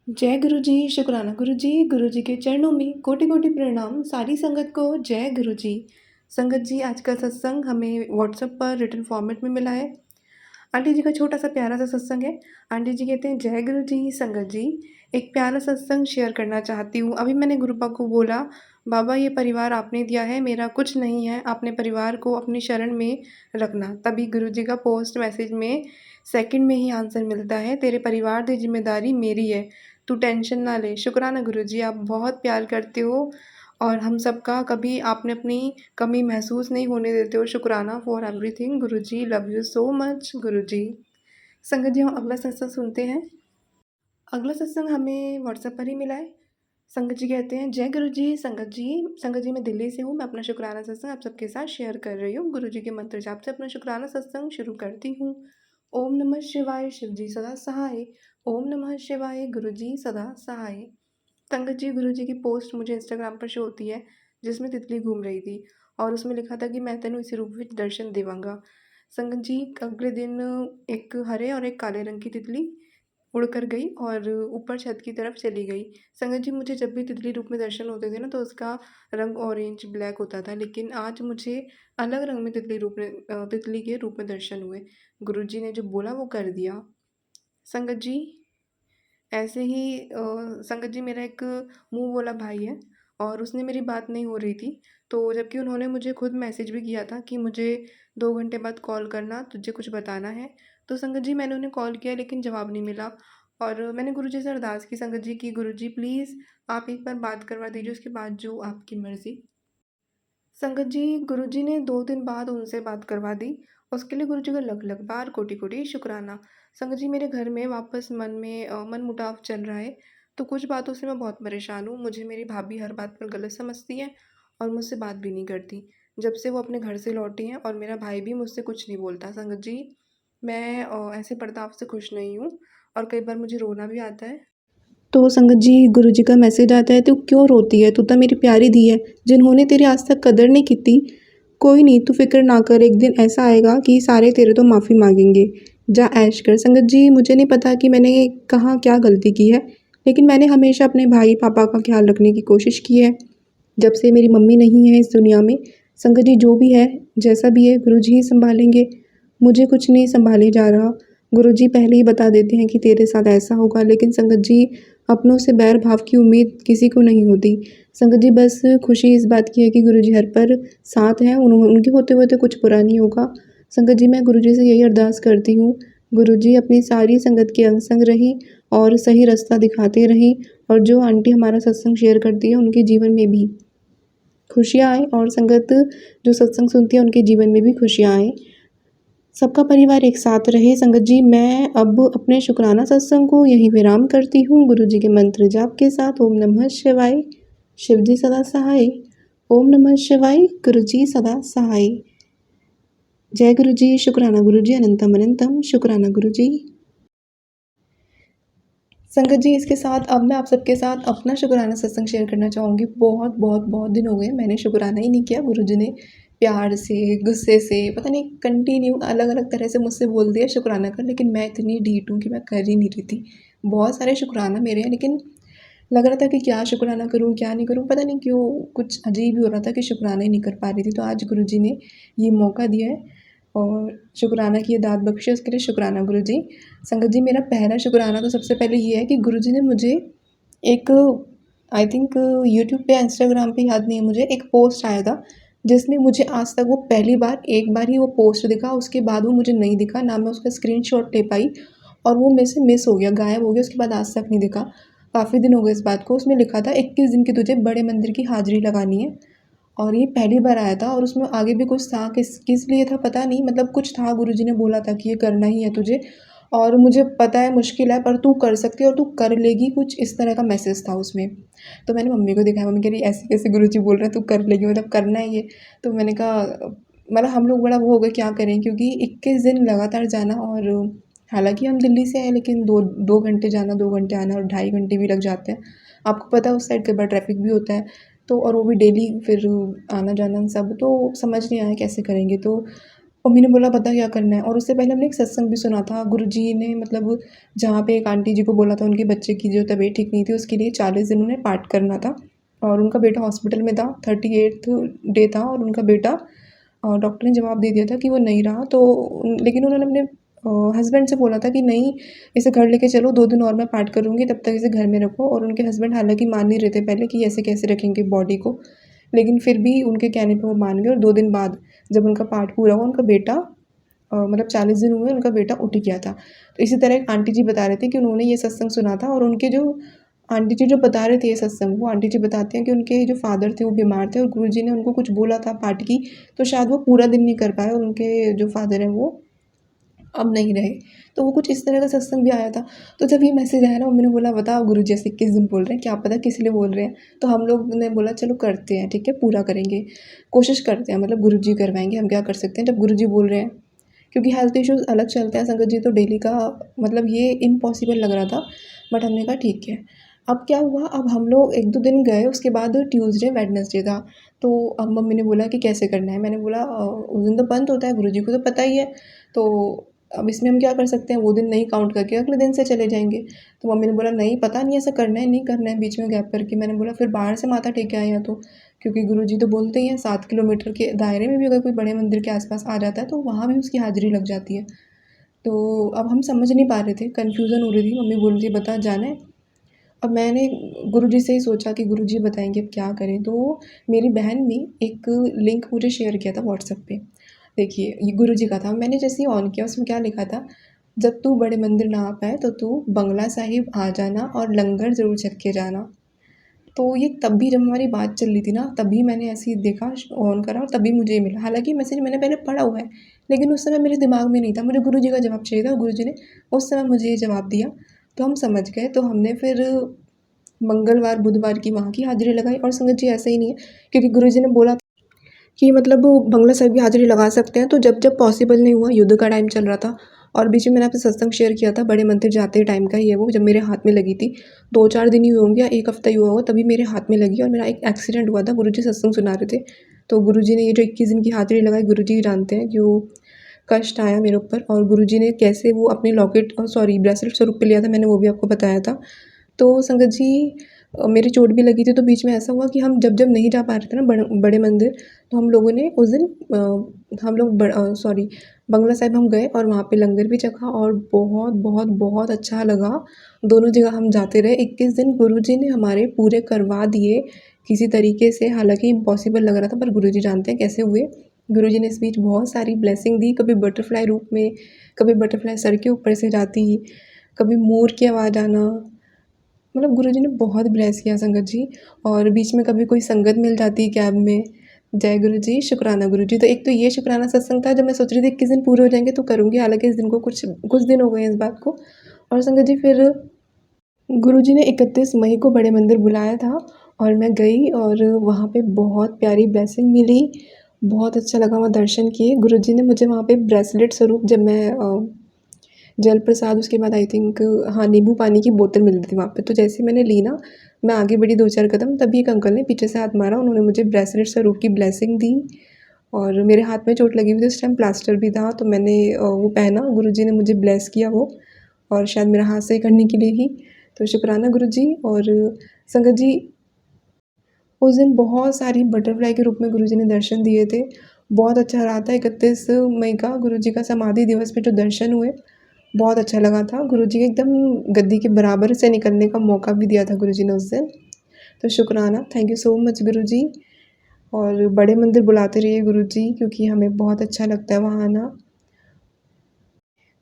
जय गुरु जी, शुक्राना गुरु जी के चरणों में कोटि-कोटि प्रणाम, सारी संगत को जय गुरु जी। संगत जी, आज का सत्संग हमें व्हाट्सएप पर रिटन फॉर्मेट में मिला है। आंटी जी का छोटा-सा प्यारा-सा सत्संग है। आंटी जी कहते हैं, जय गुरु जी, संगत जी, एक प्यारा सत्संग शेयर करना चाहती हूँ। अभी मैंने गुरु बाबा को बोला, बाबा ये परिवार आपने दिया है, मेरा कुछ नहीं है, अपने परिवार को अपनी शरण में रखना। तभी गुरु जी का पोस्ट मैसेज में सेकंड में ही आंसर मिलता है, तेरे परिवार की ज़िम्मेदारी मेरी है, तू टेंशन ना ले। शुक्राना गुरु जी, आप बहुत प्यार करते हो और हम सबका कभी आपने अपनी कमी महसूस नहीं होने देते हो। शुक्राना for everything Guru ji, love you so much गुरु जी। संगत जी, हम अगला सत्संग सुनते हैं। अगला सत्संग हमें व्हाट्सएप पर ही मिला है। संगत जी कहते हैं, जय गुरु जी, संगत जी मैं दिल्ली से हूँ। मैं अपना शुक्राना सत्संग आप सबके साथ शेयर कर रही हूँ। गुरु जी के मंत्र जाप से अपना शुक्राना सत्संग शुरू करती हूँ। ओम नमः शिवाय, शिव जी सदा सहाय। ओम नमः शिवाय, गुरु जी सदा सहाय। संगत जी, गुरु जी की पोस्ट मुझे इंस्टाग्राम पर शो होती है, जिसमें तितली घूम रही थी और उसमें लिखा था कि मैं तेनू इसी रूप में दर्शन देवांगा। संगत जी, अगले दिन एक हरे और एक काले रंग की तितली उड़कर गई और ऊपर छत की तरफ चली गई। संगत जी, मुझे जब भी तितली रूप में दर्शन होते थे ना, तो उसका रंग ऑरेंज ब्लैक होता था, लेकिन आज मुझे अलग रंग में तितली के रूप में दर्शन हुए। गुरु जी ने जो बोला वो कर दिया। संगत जी, ऐसे ही संगत जी, मेरा एक मुँह बोला भाई है और उसने मेरी बात नहीं हो रही थी, तो जबकि उन्होंने मुझे खुद मैसेज भी किया था कि मुझे 2 घंटे बाद कॉल करना, तुझे कुछ बताना है। तो संगत जी, मैंने उन्हें कॉल किया लेकिन जवाब नहीं मिला और मैंने गुरुजी से अरदास की संगत जी कि गुरुजी प्लीज़ आप एक बार बात करवा दीजिए, उसके बाद जो आपकी मर्ज़ी। संगत जी, गुरुजी ने 2 दिन बाद उनसे बात करवा दी। उसके लिए गुरुजी का लख-लख बार कोटि-कोटि शुक्राना। संगत जी, मेरे घर में वापस मनमुटाव चल रहा है, तो कुछ बातों से मैं बहुत परेशान हूँ। मुझे मेरी भाभी हर बात पर गलत समझती है और मुझसे बात भी नहीं करती। जब से वो अपने घर से लौटी हैं और मेरा भाई भी मुझसे कुछ नहीं बोलता। संगत जी, मैं ऐसे बर्ताव से खुश नहीं हूँ और कई बार मुझे रोना भी आता है। तो संगत जी, गुरुजी का मैसेज आता है, तू क्यों रोती है? तू तो मेरी प्यारी धी है, जिन्होंने तेरी आज तक कदर नहीं की थी। कोई नहीं, तू फ़िक्र ना कर, एक दिन ऐसा आएगा कि सारे तेरे तो माफ़ी माँगेंगे। जा ऐश कर। संगत जी, मुझे नहीं पता कि मैंने कहाँ क्या गलती की है, लेकिन मैंने हमेशा अपने भाई-पापा का ख़्याल रखने की कोशिश की है। जब से मेरी मम्मी नहीं है इस दुनिया में, संगत जी जो भी है, जैसा भी है, गुरुजी ही सँभालेंगे। मुझे कुछ नहीं सँभाले जा रहा। गुरुजी पहले ही बता देते हैं कि तेरे साथ ऐसा होगा, लेकिन संगत जी, अपनों से बैर भाव की उम्मीद किसी को नहीं होती। संगत जी, बस खुशी इस बात की है कि गुरुजी हर पर साथ हैं, उनके होते हुए तो कुछ बुरा नहीं होगा। संगत जी, मैं गुरुजी से यही अरदास करती हूँ, गुरुजी अपनी सारी संगत के अंग संग रहें और सही रास्ता दिखाते रहें और जो आंटी हमारा सत्संग शेयर करती है, उनके जीवन में भी खुशियाँ आएँ और संगत जो सत्संग सुनती है, उनके जीवन में भी खुशियाँ आएँ। सबका परिवार एक साथ रहे। संगत जी, मैं अब अपने शुक्राना सत्संग को यहीं विराम करती हूँ, गुरु जी के मंत्र जाप के साथ। ओम नमः शिवाय, शिव जी सदा सहाय। ओम नमः शिवाय, गुरु जी सदा सहाय। जय गुरु जी, शुक्राना गुरु जी, अनंतम अनंतम शुक्राना गुरु जी। संगत जी, इसके साथ अब मैं आप सबके साथ अपना शुक्राना सत्संग शेयर करना चाहूँगी। बहुत बहुत बहुत दिन हो गए मैंने शुक्राना ही नहीं किया। गुरुजी ने प्यार से, गुस्से से, पता नहीं कंटिन्यू अलग-अलग तरह से मुझसे बोल दिया शुक्राना कर, लेकिन मैं इतनी ढीठ हूँ कि मैं कर ही नहीं रही थी। बहुत सारे शुक्राना मेरे हैं, लेकिन लग रहा था कि क्या शुक्राना करूँ, क्या नहीं करूँ, पता नहीं क्यों कुछ अजीब ही हो रहा था कि शुक्राना ही नहीं कर पा रही थी। तो आज गुरुजी ने ये मौका दिया है और शुक्राना की ये दात बख्शी है, उसके लिए शुक्राना गुरुजी। संगत जी, मेरा पहला शुक्राना तो सबसे पहले ये है कि गुरुजी ने मुझे एक आई थिंक यूट्यूब पे या इंस्टाग्राम पे, याद नहीं है मुझे, एक पोस्ट आया था जिसमें मुझे आज तक वो पहली बार एक बार ही वो पोस्ट दिखा, उसके बाद वो मुझे नहीं दिखा, ना मैं उसका स्क्रीनशॉट ले पाई और वो मेरे से मिस हो गया, गायब हो गया, उसके बाद आज तक नहीं दिखा। काफ़ी दिन हो गए इस बात को। उसमें लिखा था 21 दिन की तुझे बड़े मंदिर की हाज़िरी लगानी है और ये पहली बार आया था और उसमें आगे भी कुछ था, किस किस लिए था पता नहीं, मतलब कुछ था, गुरुजी ने बोला था कि ये करना ही है तुझे और मुझे पता है मुश्किल है पर तू कर सकती है और तू कर लेगी, कुछ इस तरह का मैसेज था उसमें। तो मैंने मम्मी को दिखाया, मम्मी कह रही ऐसे कैसे गुरुजी बोल रहे हैं, तू कर लेगी, मतलब करना ही है। तो मैंने कहा, मतलब हम लोग बड़ा वो हो गए क्या करें, क्योंकि 21 दिन लगातार जाना और हालाँकि हम दिल्ली से हैं, लेकिन 2 घंटे जाना, 2 घंटे आना और 2.5 घंटे भी लग जाते हैं। आपको पता है उस साइड कई बार ट्रैफ़िक भी होता है, तो और वो भी डेली फिर आना-जाना सब, तो समझ नहीं आया कैसे करेंगे। तो मम्मी ने बोला बता क्या करना है। और उससे पहले हमने एक सत्संग भी सुना था, गुरुजी ने मतलब जहाँ पे एक आंटी जी को बोला था उनके बच्चे की जो तबीयत ठीक नहीं थी उसके लिए 40 दिन उन्हें पाठ करना था। और उनका बेटा हॉस्पिटल में था, 38th डे था और उनका बेटा डॉक्टर ने जवाब दे दिया था कि वो नहीं रहा। तो लेकिन उन्होंने अपने हस्बैंड से बोला था कि नहीं, इसे घर लेके चलो, 2 दिन और मैं पाठ करूँगी, तब तक इसे घर में रखो। और उनके हस्बैंड हालाँकि मान नहीं रहे थे पहले कि ऐसे कैसे रखेंगे बॉडी को, लेकिन फिर भी उनके कहने पे वो मान गए। और 2 दिन बाद जब उनका पाठ पूरा हुआ, उनका बेटा मतलब 40 दिन हुए, उनका बेटा उठ गया था। तो इसी तरह एक आंटी जी बता रहे थे कि उन्होंने ये सत्संग सुना था। और उनके जो आंटी जी जो बता रहे थे ये सत्संग, वो आंटी जी बताते हैं कि उनके जो फ़ादर थे वो बीमार थे और गुरुजी ने उनको कुछ बोला था पाठ की, तो शायद वो पूरा दिन नहीं कर पाए और उनके जो फ़ादर हैं वो अब नहीं रहे। तो वो कुछ इस तरह का सत्संग भी आया था। तो जब ये मैसेज आया ना, मम्मी ने बोला बताओ गुरुजी ऐसे किस दिन बोल रहे हैं, क्या पता किस लिए बोल रहे हैं। तो हम लोग ने बोला चलो करते हैं, ठीक है, पूरा करेंगे, कोशिश करते हैं, मतलब गुरुजी करवाएँगे, हम क्या कर सकते हैं जब गुरुजी बोल रहे हैं। क्योंकि हेल्थ इश्यूज़ अलग चलते हैं संगत जी, तो डेली का मतलब ये इम्पॉसिबल लग रहा था। बट हमने कहा ठीक है। अब क्या हुआ, अब हम लोग 1-2 दिन गए, उसके बाद ट्यूसडे, वेडनेसडे था। तो अब मम्मी ने बोला कि कैसे करना है? मैंने बोला उस दिन तो बंद होता है, गुरुजी को तो पता ही है। तो अब इसमें हम क्या कर सकते हैं, वो दिन नहीं काउंट करके अगले दिन से चले जाएँगे। तो मम्मी ने बोला नहीं पता नहीं ऐसा करना है, नहीं करना है, बीच में गैप करके। मैंने बोला फिर बाहर से माथा टेक के आए हैं तो, क्योंकि गुरुजी तो बोलते ही हैं 7 किलोमीटर के दायरे में भी अगर कोई बड़े मंदिर के आस-पास आ जाता है तो वहाँ भी उसकी हाज़िरी लग जाती है। तो अब हम समझ नहीं पा रहे थे, कन्फ्यूज़न हो रही थी। मम्मी बोल रही थी बता जाना है। अब मैंने गुरुजी से ही सोचा कि गुरुजी बताएँगे अब क्या करें। तो मेरी बहन ने एक लिंक मुझे शेयर किया था व्हाट्सएप पे। देखिए ये गुरुजी का था, मैंने जैसे ही ऑन किया उसमें क्या लिखा था, जब तू बड़े मंदिर ना आ पाए तो तू बंगला साहिब आ जाना और लंगर ज़रूर छक के जाना। तो ये तब भी जब हमारी बात चल रही थी ना, तभी मैंने ऐसे ही देखा, ऑन करा और तभी मुझे ये मिला। हालाँकि मैसेज मैंने पहले पढ़ा हुआ है, लेकिन उस समय मेरे दिमाग में नहीं था, मुझे गुरुजी का जवाब चाहिए था और गुरुजी ने उस समय मुझे ये जवाब दिया। तो हम समझ गए, तो हमने फिर मंगलवार, बुधवार की वहाँ की हाज़िरी लगाई। और संगत जी ऐसा ही नहीं है, क्योंकि गुरुजी ने बोला कि मतलब वो बंगला साहिब की हाज़िरी लगा सकते हैं। तो जब पॉसिबल नहीं हुआ, युद्ध का टाइम चल रहा था। और बीच में मैंने आपसे सत्संग शेयर किया था बड़े मंदिर जाते टाइम का ही है वो, जब मेरे हाथ में लगी थी। 2-4 दिन ही हुए होंगे या 1 हफ़्ता ही हुआ होगा, तभी मेरे हाथ में लगी और मेरा एक एक्सीडेंट हुआ था। गुरुजी सत्संग सुना रहे थे, तो गुरुजी ने ये जो 21 दिन की हाज़िरी लगाई, गुरुजी ही जानते हैं कि वो कष्ट आया मेरे ऊपर। और गुरुजी ने कैसे वो अपने लॉकेट सॉरी ब्रेसलेट स्वरूप पे लिया था, मैंने वो भी आपको बताया था। तो संगत जी मेरी चोट भी लगी थी, तो बीच में ऐसा हुआ कि हम जब नहीं जा पा रहे थे ना बड़े मंदिर, तो हम लोगों ने उस दिन हम लोग सॉरी बंगला साहिब हम गए और वहाँ पे लंगर भी चखा और बहुत बहुत बहुत अच्छा लगा। दोनों जगह हम जाते रहे। 21 दिन गुरुजी ने हमारे पूरे करवा दिए किसी तरीके से, हालाँकि इम्पॉसिबल लग रहा था पर गुरुजी जानते हैं कैसे हुए। गुरुजी ने इस बीच बहुत सारी ब्लेसिंग दी, कभी बटरफ्लाई रूप में, कभी बटरफ्लाई सर के ऊपर से जाती, कभी मोर की आवाज़ आना। मतलब गुरुजी ने बहुत ब्लेस किया संगत जी। और बीच में कभी कोई संगत मिल जाती कैब में, जय गुरुजी, शुक्राना गुरुजी। तो एक तो ये शुक्राना सत्संग था, जब मैं सोच रही थी 21 दिन पूरे हो जाएँगे तो करूँगी, हालाँकि इस दिन को कुछ कुछ दिन हो गए हैं इस बात को। और संगत जी फिर गुरुजी ने 31 मई को बड़े मंदिर बुलाया था और मैं गई और वहाँ पे बहुत प्यारी ब्लेसिंग मिली। बहुत अच्छा लगा, वहाँ दर्शन किए। गुरुजी ने मुझे वहाँ पे ब्रेसलेट स्वरूप, जब मैं जल प्रसाद, उसके बाद आई थिंक हाँ, नींबू पानी की बोतल मिल रही थी वहाँ पे। तो जैसे ही मैंने ली ना, मैं आगे बढ़ी 2-4 कदम, तभी एक अंकल ने पीछे से हाथ मारा। उन्होंने मुझे ब्रेसलेट स्वरूप की ब्लेसिंग दी और मेरे हाथ में चोट लगी हुई थी उस टाइम, प्लास्टर भी था, तो मैंने वो पहना। गुरुजी ने मुझे ब्लेस किया वो, और शायद मेरा हाथ सही करने के लिए ही। तो शुक्राना गुरुजी। और संगत जी उस दिन बहुत सारी बटरफ्लाई के रूप में गुरुजी ने दर्शन दिए थे। बहुत अच्छा रहा था। 31 मई का गुरुजी का समाधि दिवस पे जो दर्शन हुए, बहुत अच्छा लगा था। गुरुजी के एकदम गद्दी के बराबर से निकलने का मौका भी दिया था गुरुजी ने उस दिन। तो शुक्राना, थैंक यू सो मच गुरुजी। और बड़े मंदिर बुलाते रहिए गुरुजी, क्योंकि हमें बहुत अच्छा लगता है वहाँ आना।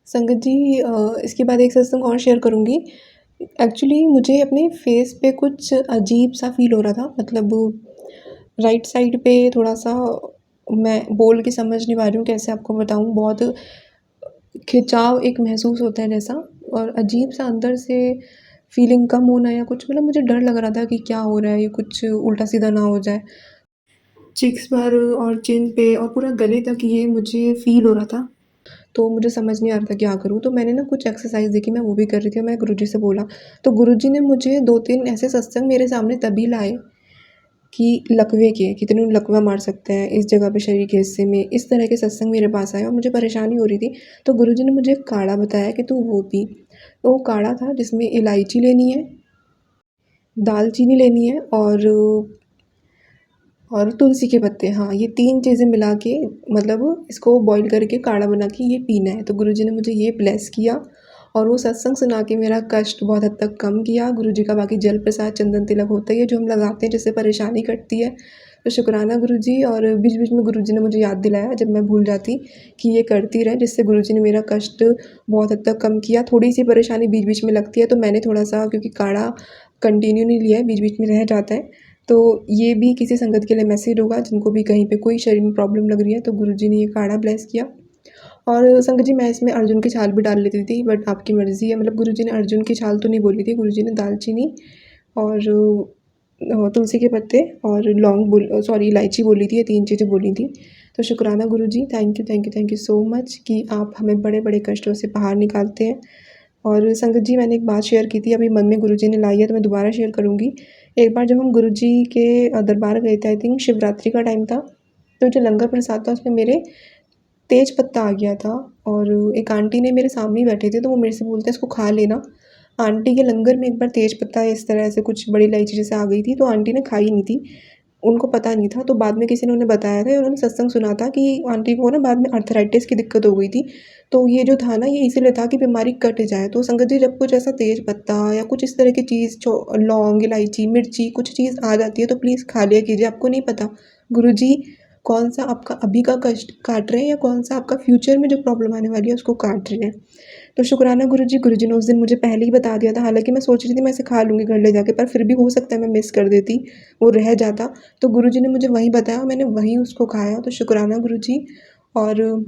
संगत जी इसके बाद एक सत्संग और शेयर करूँगी। एक्चुअली मुझे अपने फेस पे कुछ अजीब सा फ़ील हो रहा था, मतलब राइट साइड पे थोड़ा-सा, मैं बोल के समझ नहीं पा रही हूँ कैसे आपको बताऊँ। बहुत खिंचाव एक महसूस होता है जैसा, और अजीब-सा अंदर से फ़ीलिंग कम होना या कुछ, मतलब मुझे डर लग रहा था कि क्या हो रहा है, ये कुछ उल्टा-सीधा ना हो जाए। चीक्स पर और चिन पे और पूरा गले तक ये मुझे फ़ील हो रहा था। तो मुझे समझ नहीं आ रहा था क्या करूँ? तो मैंने ना कुछ एक्सरसाइज़ देखी, मैं वो भी कर रही थी और मैं गुरुजी से बोला। तो गुरुजी ने मुझे 2-3 ऐसे सत्संग मेरे सामने तभी लाए कि लकवे के कितने लकवा मार सकते हैं इस जगह पे शरीर के हिस्से में, इस तरह के सत्संग मेरे पास आए और मुझे परेशानी हो रही थी। तो गुरुजी ने मुझे एक काढ़ा बताया कि तू वो पी। तो वो काढ़ा था जिसमें इलायची लेनी है, दालचीनी लेनी है और तुलसी के पत्ते, हाँ, ये 3 चीज़ें मिला के मतलब इसको बॉयल करके काढ़ा बना के ये पीना है। तो गुरुजी ने मुझे ये ब्लेस किया और वो सत्संग सुना के मेरा कष्ट बहुत हद तक कम किया। गुरुजी का बाकी जल प्रसाद, चंदन तिलक होता ही है जो हम लगाते हैं जिससे परेशानी कटती है। तो शुक्राना गुरुजी। और बीच-बीच में गुरुजी ने मुझे याद दिलाया जब मैं भूल जाती कि ये करती रहे, जिससे गुरुजी ने मेरा कष्ट बहुत हद तक कम किया। थोड़ी-सी परेशानी बीच-बीच में लगती है तो मैंने थोड़ा-सा, क्योंकि काढ़ा कंटिन्यू नहीं लिया है, बीच-बीच में रह जाता है, तो ये भी किसी संगत के लिए मैसेज होगा जिनको भी कहीं पे कोई शरीर में प्रॉब्लम लग रही है तो गुरुजी ने ये काढ़ा ब्लेस किया। और संगत जी, मैं इसमें अर्जुन की छाल भी डाल लेती थी बट आपकी मर्ज़ी है। मतलब गुरुजी ने अर्जुन की छाल तो नहीं बोली थी, गुरुजी ने दालचीनी और तुलसी के पत्ते और इलायची बोली थी, ये 3 चीज़ें बोली थी। तो शुक्राना गुरुजी, थैंक यू सो मच कि आप हमें बड़े-बड़े कष्टों से बाहर निकालते हैं। और संगत जी, मैंने एक बात शेयर की थी, अभी मन में गुरुजी ने लाई है तो मैं दोबारा शेयर करूँगी। एक बार जब हम गुरुजी के दरबार गए थे, आई थिंक शिवरात्रि का टाइम था, तो जो लंगर प्रसाद था उसमें मेरे तेज पत्ता आ गया था। और एक आंटी ने मेरे सामने ही बैठे थे तो वो मेरे से बोलते हैं इसको खा लेना। आंटी के लंगर में एक बार तेज पत्ता इस तरह से कुछ बड़ी इलायची जैसे आ गई थी तो आंटी ने खाई नहीं थी, उनको पता नहीं था। तो बाद में किसी ने उन्हें बताया था, उन्होंने सत्संग सुना था कि आंटी को ना बाद में अर्थराइटिस की दिक्कत हो गई थी। तो ये जो था ना, ये इसीलिए था कि बीमारी कट जाए। तो संगत जी, जब कुछ ऐसा तेज पत्ता या कुछ इस तरह की चीज़, लौंग, इलायची, मिर्ची, कुछ चीज़ आ जाती है तो प्लीज़ खा लिया कीजिए। आपको नहीं पता गुरुजी कौन सा आपका अभी का कष्ट काट रहे हैं या कौन सा आपका फ्यूचर में जो प्रॉब्लम आने वाली है उसको काट रहे हैं। तो शुक्राना गुरुजी ने उस दिन मुझे पहले ही बता दिया था। हालाँकि मैं सोच रही थी मैं इसे खा लूँगी घर ले जाके, पर फिर भी हो सकता है मैं मिस कर देती, वो रह जाता। तो गुरुजी ने मुझे वहीं बताया, मैंने वहीं उसको खाया। तो शुक्राना गुरुजी। और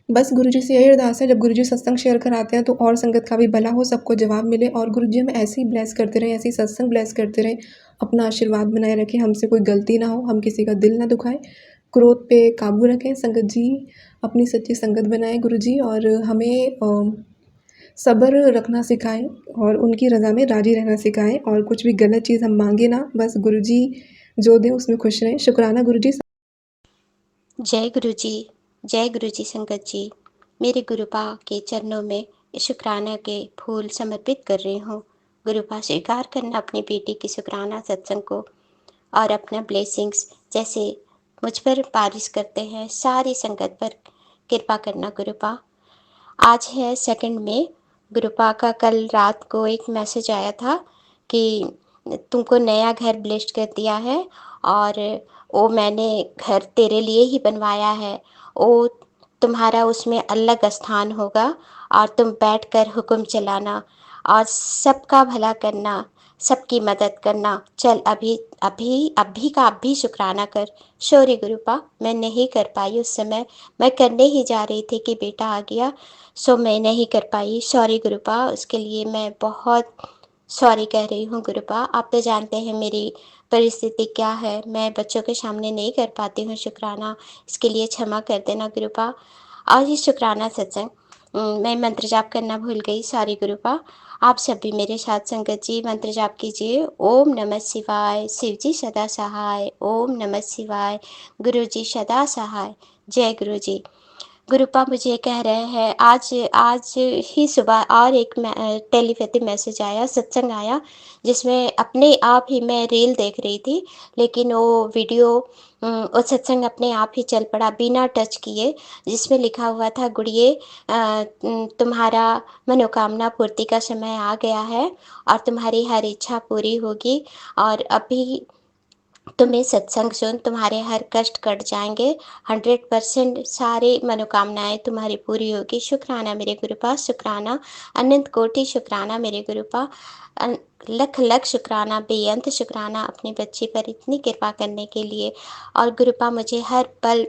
बस गुरुजी से यही अरदास है, जब गुरुजी सत्संग शेयर कराते हैं तो और संगत का भी भला हो, सबको जवाब मिले और गुरुजी हमें ऐसे ही ब्लेस करते रहें, ऐसे ही सत्संग ब्लेस करते रहें, अपना आशीर्वाद बनाए रखें, हमसे कोई गलती ना हो, हम किसी का दिल ना दुखाएं, क्रोध पे काबू रखें। संगत जी अपनी सच्ची संगत बनाएं गुरुजी, और हमें सब्र रखना सिखाएं और उनकी रज़ा में राज़ी रहना सिखाएं, और कुछ भी गलत चीज़ हम मांगे ना, बस गुरुजी जो दें उसमें खुश रहें। शुक्राना गुरुजी। जय गुरु जी। जय गुरु जी। संगत जी, मेरे गुरुपा के चरणों में शुक्राना के फूल समर्पित कर रही हूँ। गुरुपा स्वीकार करना अपनी बेटी की शुक्राना सत्संग को और अपना ब्लेसिंग्स जैसे मुझ पर बारिश करते हैं सारी संगत पर कृपा करना गुरुपा। आज है 2 मई। गुरुपा का कल रात को एक मैसेज आया था कि तुमको नया घर ब्लेस्ड कर दिया है और वो मैंने घर तेरे लिए ही बनवाया है। वो तुम्हारा उसमें अलग स्थान होगा और तुम बैठकर हुक्म चलाना और सबका भला करना, सबकी मदद करना। चल अभी अभी अभी का अभी शुक्राना कर। सॉरी गुरुपा, मैं नहीं कर पाई उस समय, मैं करने ही जा रही थी कि बेटा आ गया, सो मैं नहीं कर पाई। सॉरी गुरुपा, उसके लिए मैं बहुत सॉरी कह रही हूँ गुरुपा। आप तो जानते हैं मेरी परिस्थिति क्या है, मैं बच्चों के सामने नहीं कर पाती हूँ शुक्राना, इसके लिए क्षमा कर देना गुरुपा। आज ही शुक्राना सत्संग मैं मंत्र जाप करना भूल गई, सॉरी गुरुपा। आप सब भी मेरे साथ संगत जी मंत्र जाप कीजिए। ओम नमः शिवाय, शिव जी सदा सहाय। ओम नमः शिवाय, गुरु जी सदा सहाय। जय गुरु जी। गुरुपा मुझे कह रहे हैं आज आज ही सुबह और एक टेलीपैथी मैसेज आया, सत्संग आया, जिसमें अपने आप ही मैं रील देख रही थी, लेकिन वो वीडियो वो सत्संग अपने आप ही चल पड़ा बिना टच किए, जिसमें लिखा हुआ था गुड़िए तुम्हारा मनोकामना पूर्ति का समय आ गया है और तुम्हारी हर इच्छा पूरी होगी और अभी तुम्हें सत्संग सुन तुम्हारे हर कष्ट कट जाएंगे, 100% सारी मनोकामनाएं तुम्हारी पूरी होगी। शुक्राना मेरे गुरुपा, शुक्राना, अनंत कोटि शुक्राना मेरे गुरुपा, लख लख शुक्राना, बेअंत शुक्राना अपनी बच्ची पर इतनी कृपा करने के लिए। और गुरुपा मुझे हर पल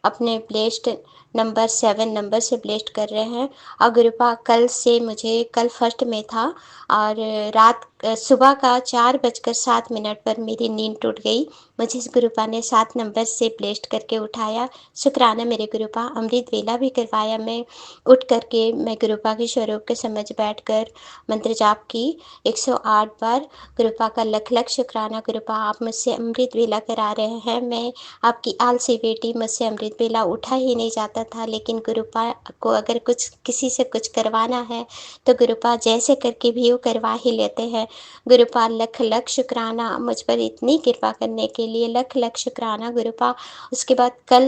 अपने ब्लेस्ड नंबर 7 नंबर से ब्लेस्ड कर रहे हैं। और गुरुपा कल फर्स्ट में था और सुबह का 4:07 पर मेरी नींद टूट गई। मुझे इस गुरुपा ने 7 नंबर से ब्लेस्ड करके उठाया। शुक्राना मेरे गुरुपा। अमृत वेला भी करवाया। मैं उठ करके मैं गुरुपा के स्वरूप के समझ बैठकर मंत्र जाप की 108 बार। गुरुपा का लख लख शुक्राना। गुरुपा आप मुझसे अमृत वेला करा रहे हैं। मैं आपकी आलसी बेटी, मुझसे अमृत वेला उठा ही नहीं जाता था, लेकिन गुरुपा को अगर किसी से कुछ करवाना है तो गुरुपा जैसे करके भी वो करवा ही लेते हैं। गुरुपा लख लख शुक्राना मुझ पर इतनी कृपा करने के लिए, लख लख शुक्राना गुरुपा। उसके बाद कल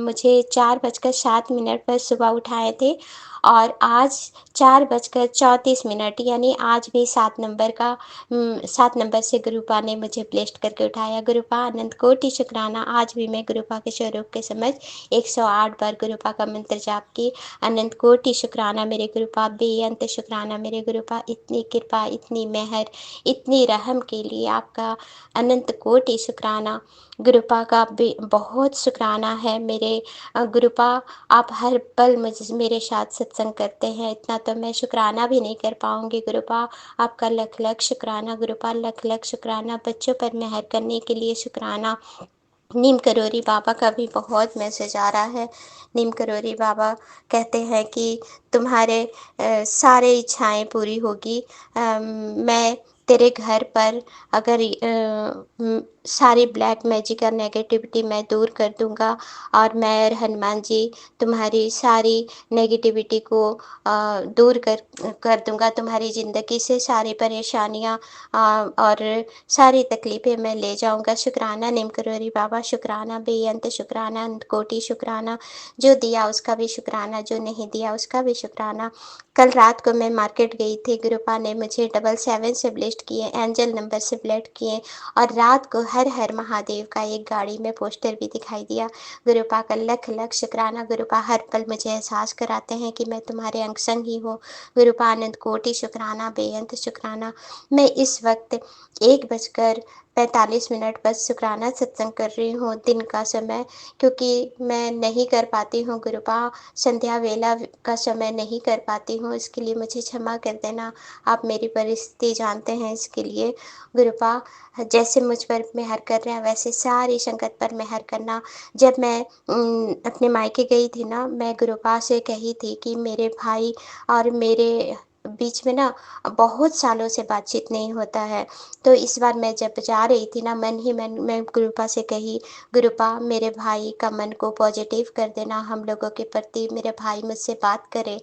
मुझे 4:07 पर सुबह उठाए थे और आज 4:34 यानी आज भी 7 नंबर से गुरुपा ने मुझे ब्लेस्ड करके उठाया। गुरुपा अनंत कोटि शुक्राना। आज भी मैं गुरुपा के स्वरूप के समझ 108 बार गुरुपा का मंत्र जाप की। अनंत कोटि शुक्राना मेरे गुरुपा, बेअंत शुक्राना मेरे गुरुपा। इतनी कृपा, इतनी मेहर, इतनी रहम के लिए आपका अनंत कोटि शुक्राना। गुरुपा का भी बहुत शुक्राना है मेरे गुरुपा। आप हर पल मेरे साथ सत्संग करते हैं, इतना तो मैं शुक्राना भी नहीं कर पाऊँगी गुरुपा। आपका लख लख शुक्राना गुरुपा, लख लख शुक्राना। बच्चों पर मेहर करने के लिए शुक्राना। नीम करोरी बाबा का भी बहुत मैसेज आ रहा है। नीम करोरी बाबा कहते हैं कि तुम्हारे सारे इच्छाएं पूरी होगी। मैं तेरे घर पर अगर सारी ब्लैक मैजिक और नेगेटिविटी मैं दूर कर दूंगा और मैं और हनुमान जी तुम्हारी सारी नेगेटिविटी को दूर कर दूंगा। तुम्हारी ज़िंदगी से सारी परेशानियां और सारी तकलीफ़ें मैं ले जाऊंगा। शुक्राना नीम करोरी बाबा, शुक्राना बेअंत शुक्राना, अनंत कोटि शुक्राना। जो दिया उसका भी शुक्राना, जो नहीं दिया उसका भी शुक्राना। कल रात को मैं मार्केट गई थी, गुरुपा ने मुझे 777 से ब्लेस्ड किए, एंजल नंबर से ब्लेस्ड किए और रात को हर हर महादेव का एक गाड़ी में पोस्टर भी दिखाई दिया। गुरुपा का लख लख शुक्राना। गुरुपा हर पल मुझे एहसास कराते हैं कि मैं तुम्हारे अंग संग ही हूँ। गुरुपा अनंत कोटि शुक्राना, बेअंत शुक्राना। मैं इस वक्त 1:45 पर शुक्राना सत्संग कर रही हूँ दिन का समय, क्योंकि मैं नहीं कर पाती हूँ गुरुपा, संध्या वेला का समय नहीं कर पाती हूँ। इसके लिए मुझे क्षमा कर देना। आप मेरी परिस्थिति जानते हैं, इसके लिए गुरुपा जैसे मुझ पर मेहर कर रहे हैं वैसे सारी संगत पर मेहर करना। जब मैं अपने मायके गई थी ना, मैं गुरुपा से कही थी कि मेरे भाई और मेरे बीच में ना बहुत सालों से बातचीत नहीं होता है। तो इस बार मैं जब जा रही थी ना, मन ही मन मैं गुरुपा से कही, गुरुपा मेरे भाई का मन को पॉजिटिव कर देना, हम लोगों के प्रति मेरे भाई मुझसे बात करे।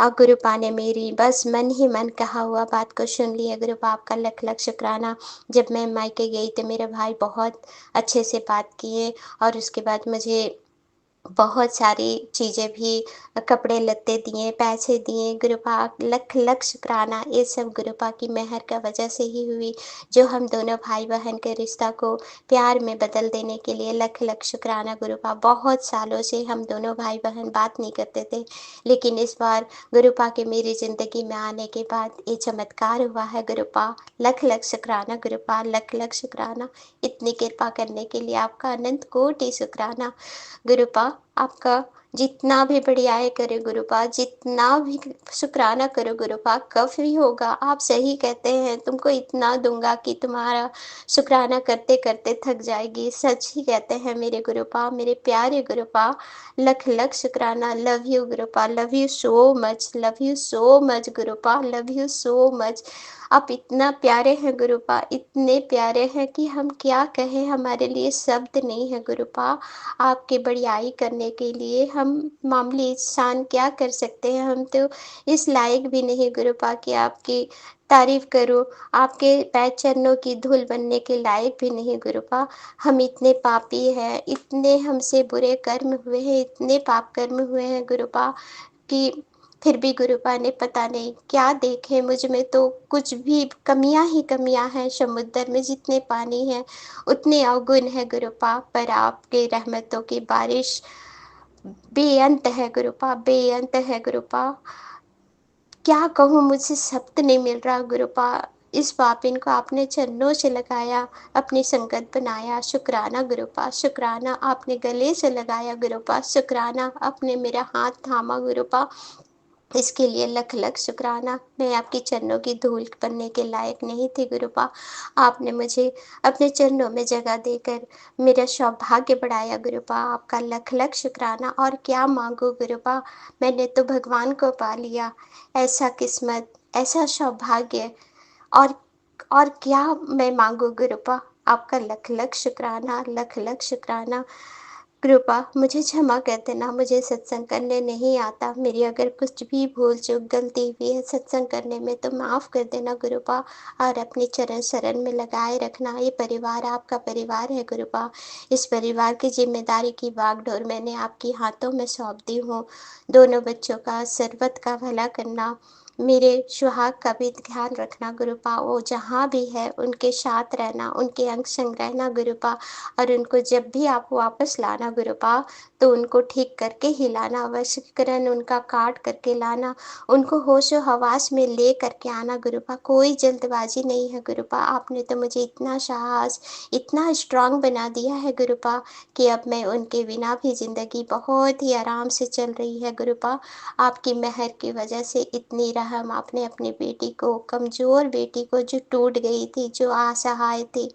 और गुरुपा ने मेरी बस मन ही मन कहा हुआ बात को सुन लिया। गुरुपा आपका लख लख शुक्राना। जब मैं मायके गई तो मेरे भाई बहुत अच्छे से बात किए और उसके बाद मुझे बहुत सारी चीज़ें भी, कपड़े लत्ते दिए, पैसे दिए। गुरुपा लख लख शुक्राना। ये सब गुरुपा की मेहर का वजह से ही हुई, जो हम दोनों भाई बहन के रिश्ता को प्यार में बदल देने के लिए लख लख शुक्राना गुरुपा। बहुत सालों से हम दोनों भाई बहन बात नहीं करते थे, लेकिन इस बार गुरुपा के मेरी ज़िंदगी में आने के बाद ये चमत्कार हुआ है गुरुपा। लख लख शुक्राना गुरुपा, लख लख शुक्राना। इतनी कृपा करने के लिए आपका अनंत कोटि शुक्राना गुरुपा। आपका जितना भी बड़ाई करे गुरुपा, जितना भी शुक्राना करो गुरुपा, काफ़ी होगा। आप सही कहते हैं, तुमको इतना दूंगा कि तुम्हारा शुक्राना करते करते थक जाएगी। सच ही कहते हैं मेरे गुरुपा, मेरे प्यारे गुरुपा। लख लख शुक्राना। Love you गुरुपा, love you so much, love you so much गुरुपा, love you so much. आप इतना प्यारे हैं गुरुपा, इतने प्यारे हैं कि हम क्या कहें, हमारे लिए शब्द नहीं है गुरुपा। आपकी बड़ाई करने के लिए हम मामूली इंसान क्या कर सकते हैं, हम तो इस लायक भी नहीं गुरुपा कि आपकी तारीफ करूं। आपके पैर चरणों की धूल बनने के लायक भी नहीं गुरुपा। हम इतने पापी हैं, इतने हमसे बुरे कर्म हुए हैं, इतने पाप कर्म हुए हैं गुरुपा कि फिर भी गुरुपा ने पता नहीं क्या देखे मुझ में, तो कुछ भी कमियां ही कमियां हैं। समुद्र में जितने पानी है उतने अवगुण है गुरुपा, पर आपके रहमतों की बारिश बेअंत है गुरुपा, बेअंत है गुरुपा। क्या कहूँ, मुझे शब्द नहीं मिल रहा गुरुपा। इस पापिन को आपने चरणों से लगाया, अपनी संगत बनाया, शुक्राना गुरुपा, शुक्राना आपने गले से लगाया गुरुपा, शुक्राना आपने मेरा हाथ थामा गुरुपा, इसके लिए लख लख शुक्राना। मैं आपके चरणों की धूल बनने के लायक नहीं थी गुरुपा, आपने मुझे अपने चरणों में जगह देकर मेरा सौभाग्य बढ़ाया गुरुपा, आपका लख लख शुक्राना। और क्या मांगू गुरुपा, मैंने तो भगवान को पा लिया, ऐसा किस्मत, ऐसा सौभाग्य, और और क्या मैं मांगू गुरुपा, आपका लख लख शुक्राना, लख लख शुक्राना। कृपा मुझे क्षमा कर देना, मुझे सत्संग करने नहीं आता, मेरी अगर कुछ भी भूल चूक गलती हुई है सत्संग करने में तो माफ़ कर देना गुरुपा, और अपने चरण शरण में लगाए रखना। ये परिवार आपका परिवार है गुरुपा, इस परिवार की जिम्मेदारी की बागडोर मैंने आपके हाथों में सौंप दी हूँ। दोनों बच्चों का सर्बत का भला करना, मेरे सुहाग का भी ध्यान रखना गुरुपा, वो जहाँ भी है उनके साथ रहना, उनके अंग संग रहना गुरुपा, और उनको जब भी आप वापस लाना गुरुपा, तो उनको ठीक करके ही लाना, वशीकरण उनका काट करके लाना, उनको होशो हवास में ले करके आना गुरुपा, कोई जल्दबाजी नहीं है गुरुपा। आपने तो मुझे इतना साहस, इतना स्ट्रांग बना दिया है गुरुपा, कि अब मैं उनके बिना भी ज़िंदगी बहुत ही आराम से चल रही है गुरुपा। आपकी मेहर की वजह से इतनी रहम आपने अपनी बेटी को, कमज़ोर बेटी को जो टूट गई थी, जो असहाय थी,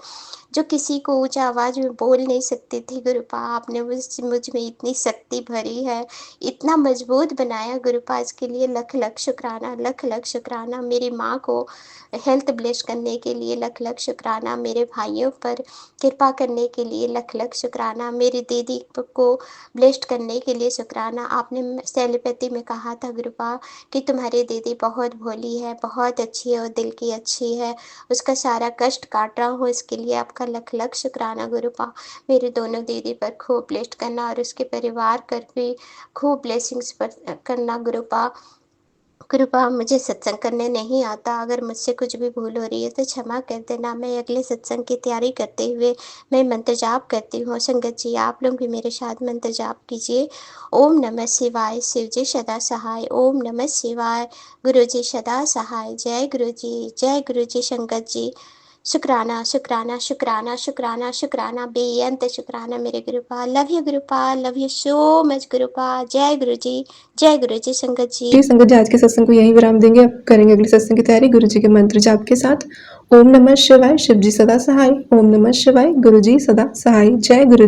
जो किसी को ऊँचा आवाज़ में बोल नहीं सकती थी गुरुपा, आपने मुझ में इतनी शक्ति भरी है, इतना मजबूत बनाया गुरुपा, इसके लिए लख लख शुक्राना, लख लख शुक्राना। मेरी माँ को हेल्थ ब्लेस करने के लिए लख लख शुक्राना, मेरे भाइयों पर कृपा करने के लिए लख लख शुक्राना, मेरी दीदी को ब्लेस्ड करने के लिए शुक्राना। आपने सेलिपैथी में कहा था गुरुपा कि तुम्हारी दीदी बहुत भोली है, बहुत अच्छी है और दिल की अच्छी है, उसका सारा कष्ट काट रहा हूँ, इसके लिए आपका लख लख शुक्राना गुरुपा। मेरी दोनों दीदी पर खूब ब्लेस्ड करना और उसके परिवार पर भी खूब ब्लेसिंग्स पर करना गुरुपा। कृपा मुझे सत्संग करने नहीं आता, अगर मुझसे कुछ भी भूल हो रही है तो क्षमा कर देना। मैं अगले सत्संग की तैयारी करते हुए मैं मंत्र जाप करती हूँ। संगत जी आप लोग भी मेरे साथ मंत्र जाप कीजिए। ओम नमः शिवाय, शिव जी सदा सहाय। ओम नमः शिवाय, गुरु जी सदा सहाय। जय गुरु जी, जय गुरु जी। संगत जी शुक्राना शुक्राना शुक्राना शुक्राना शुक्राना, बेअंत शुक्राना मेरे गुरुपा। Love you so much गुरुपा। जय गुरु जी, जय गुरु जी। संगत जी जी संगत जी आज के सत्संग को यहीं विराम देंगे, अब करेंगे अगले सत्संग की तैयारी गुरु जी के मंत्र जाप के साथ। ओम नमः शिवाय, शिव जी सदा सहाय। ओम नमः शिवाय, गुरु जी सदा सहाय। जय गुरु